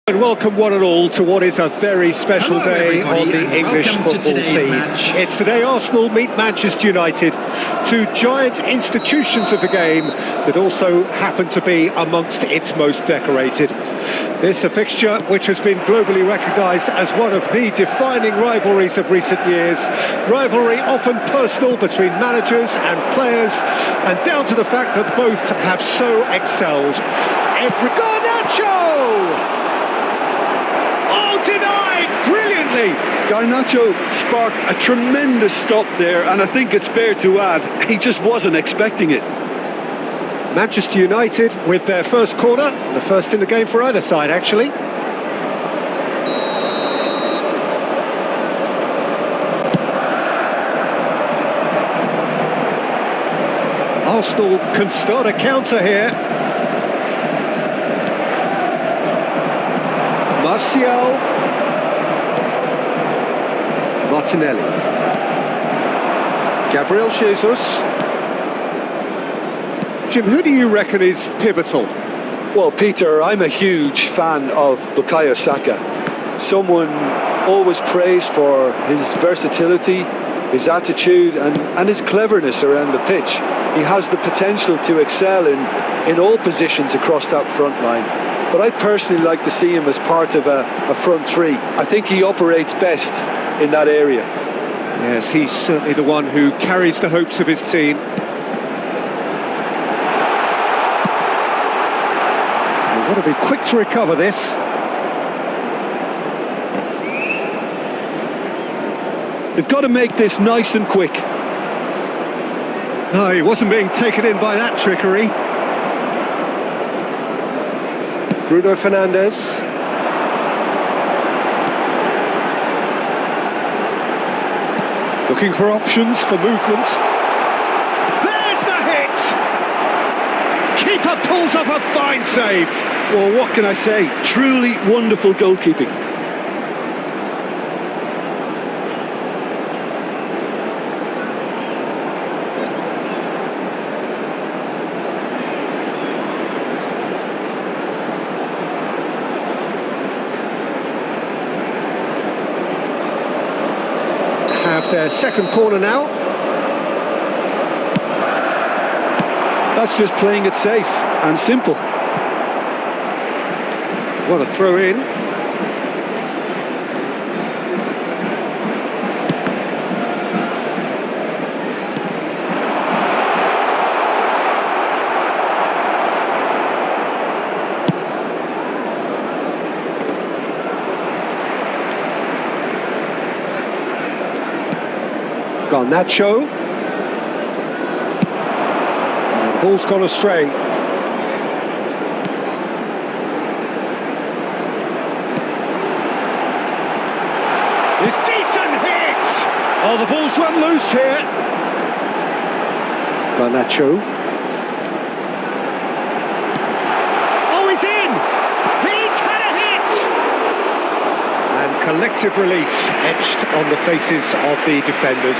And welcome one and all to what is a very special day on the English football scene. It's the day Arsenal meet Manchester United, two giant institutions of the game that also happen to be amongst its most decorated. This a fixture which has been globally recognised as one of the defining rivalries of recent years. Rivalry often personal between managers and players, and down to the fact that both have so excelled. Garnacho! Denied brilliantly. Garnacho sparked a tremendous stop there, and I think it's fair to add he just wasn't expecting it. Manchester United with their first corner, the first in the game for either side actually. Arsenal can start a counter here. Martial. Martinelli. Gabriel Jesus. Jim, who do you reckon is pivotal? Well, Peter, I'm a huge fan of Bukayo Saka. Someone always praised for his versatility, his attitude and his cleverness around the pitch. He has the potential to excel in all positions across that front line. But I personally like to see him as part of a front three. I think he operates best in that area. Yes, he's certainly the one who carries the hopes of his team. They've got to be quick to recover this. They've got to make this nice and quick. No, he wasn't being taken in by that trickery. Bruno Fernandes. Looking for options for movement. There's the hit! Keeper pulls up a fine save. Well, what can I say? Truly wonderful goalkeeping. Have their second corner now. That's just playing it safe and simple. What a throw in. Garnacho. The ball's gone astray. It's decent hit! Oh, the ball's run loose here. Garnacho. Oh, he's in! He's had a hit! And collective relief etched on the faces of the defenders.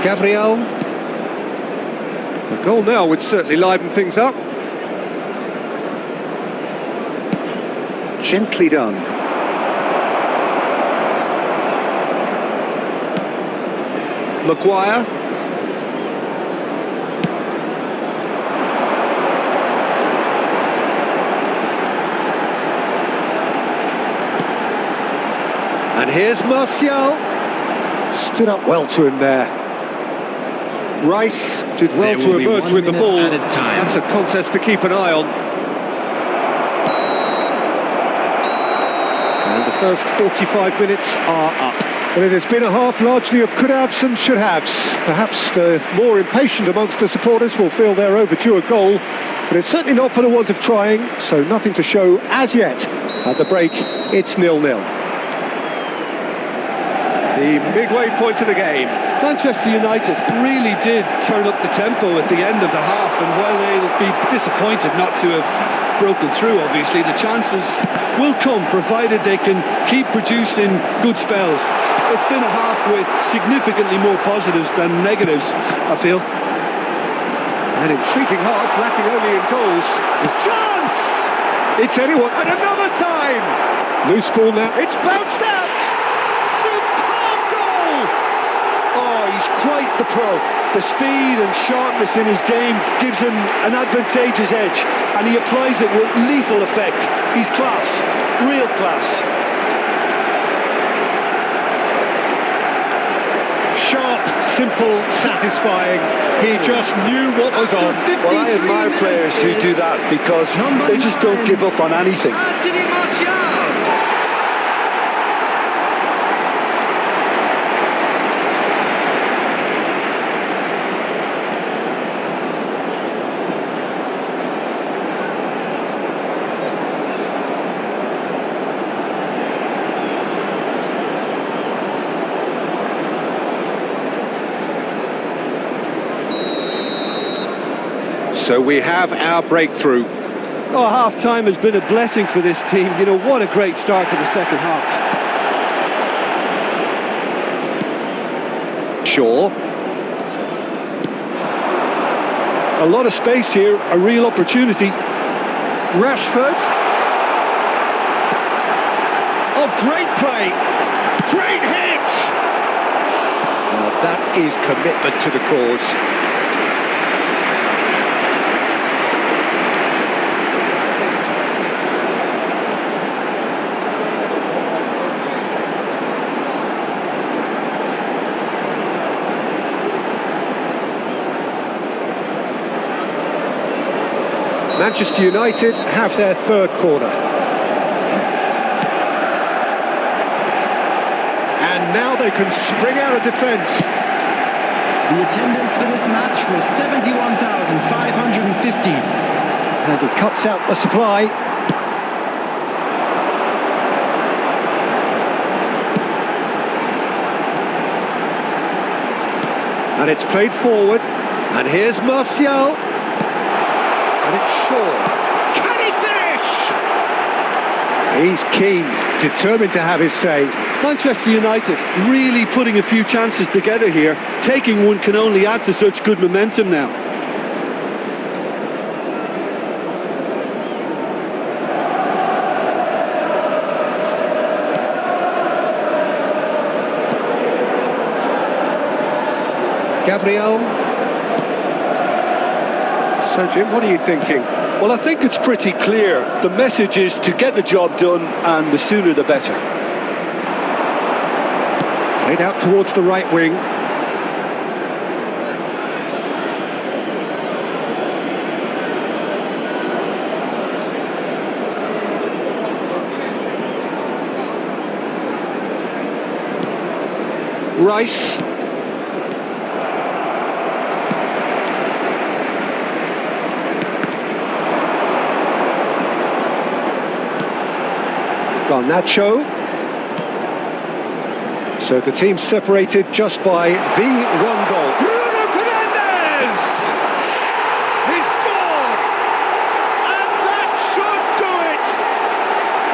Gabriel. A goal now would certainly liven things up. Gently done. Maguire. And here's Martial. Stood up well to him there. Rice did well to emerge with the ball. That's a contest to keep an eye on. And the first 45 minutes are up. But it has been a half largely of could-haves and should-haves. Perhaps the more impatient amongst the supporters will feel they're overdue a goal, but it's certainly not for the want of trying, so nothing to show as yet. At the break, it's 0-0. The midway point of the game. Manchester United really did turn up the tempo at the end of the half, and while they'll be disappointed not to have broken through, obviously, the chances will come provided they can keep producing good spells. It's been a half with significantly more positives than negatives, I feel. An intriguing half, lacking only in goals. There's chance! It's anyone, and another time! Loose ball now, it's bounced out! Superb goal! Oh, he's quite the pro. The speed and sharpness in his game gives him an advantageous edge, and he applies it with lethal effect. He's class, real class. Sharp, simple, satisfying. He just knew what was on. Well, I admire players who do that because they just don't give up on anything. So we have our breakthrough. Oh, half-time has been a blessing for this team. You know, what a great start to the second half. Shaw. A lot of space here, a real opportunity. Rashford. Oh, great play. Great hit. Now that is commitment to the cause. Manchester United have their third corner. And now they can spring out of defence. The attendance for this match was 71,550. And he cuts out the supply. And it's played forward. And here's Martial. And it's Shaw. Can he finish? He's keen, determined to have his say. Manchester United really putting a few chances together here. Taking one can only add to such good momentum now. Gabriel. So, Jim, what are you thinking? Well, I think it's pretty clear. The message is to get the job done, and the sooner the better. Played out towards the right wing. Rice. Garnacho. So the team separated just by the one goal. Bruno Fernandes! He scored! And that should do it!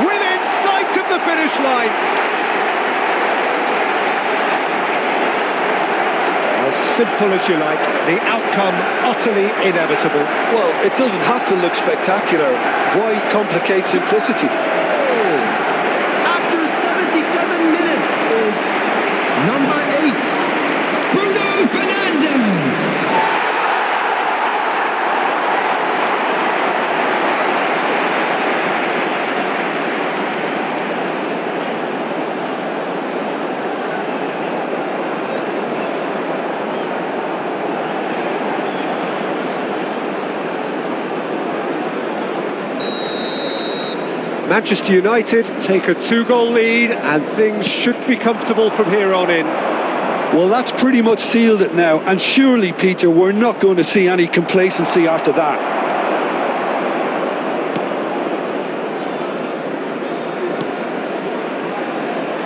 Within sight of the finish line. As simple as you like, the outcome utterly inevitable. Well, it doesn't have to look spectacular. Why complicate simplicity? After 77 minutes is number 8, Bruno Fernandes. Manchester United take a 2-goal lead and things should be comfortable from here on in. Well, that's pretty much sealed it now, and surely, Peter, we're not going to see any complacency after that.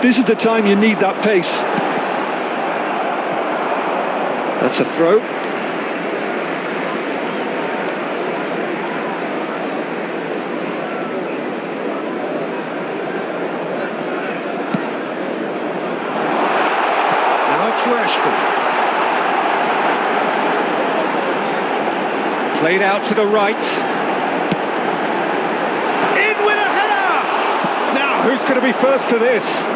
This is the time you need that pace. That's a throw. Now it's Rashford. Played out to the right. In with a header! Now, who's going to be first to this?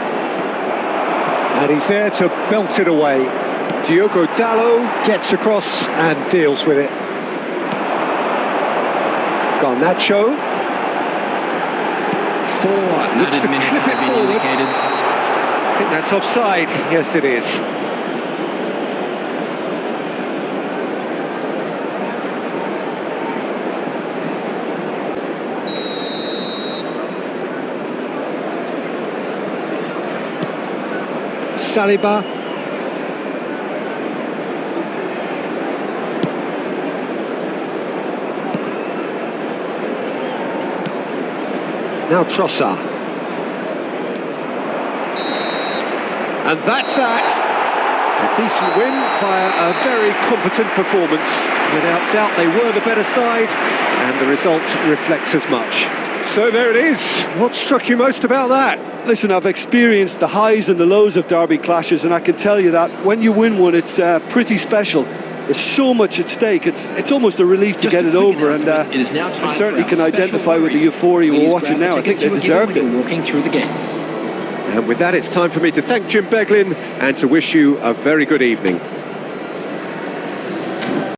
And he's there to belt it away. Diogo Dalot gets across and deals with it. Garnacho. Looks to clip it forward. I think that's offside. Yes, it is. Saliba. Now Trossard. And that's that. A decent win via a very competent performance. Without doubt, they were the better side, and the result reflects as much. So there it is. What struck you most about that? Listen, I've experienced the highs and the lows of derby clashes, and I can tell you that when you win one, it's pretty special. There's so much at stake. It's almost a relief to get it over, and I certainly can identify with the euphoria we're watching now. I think they deserved it. And with that, it's time for me to thank Jim Beglin and to wish you a very good evening.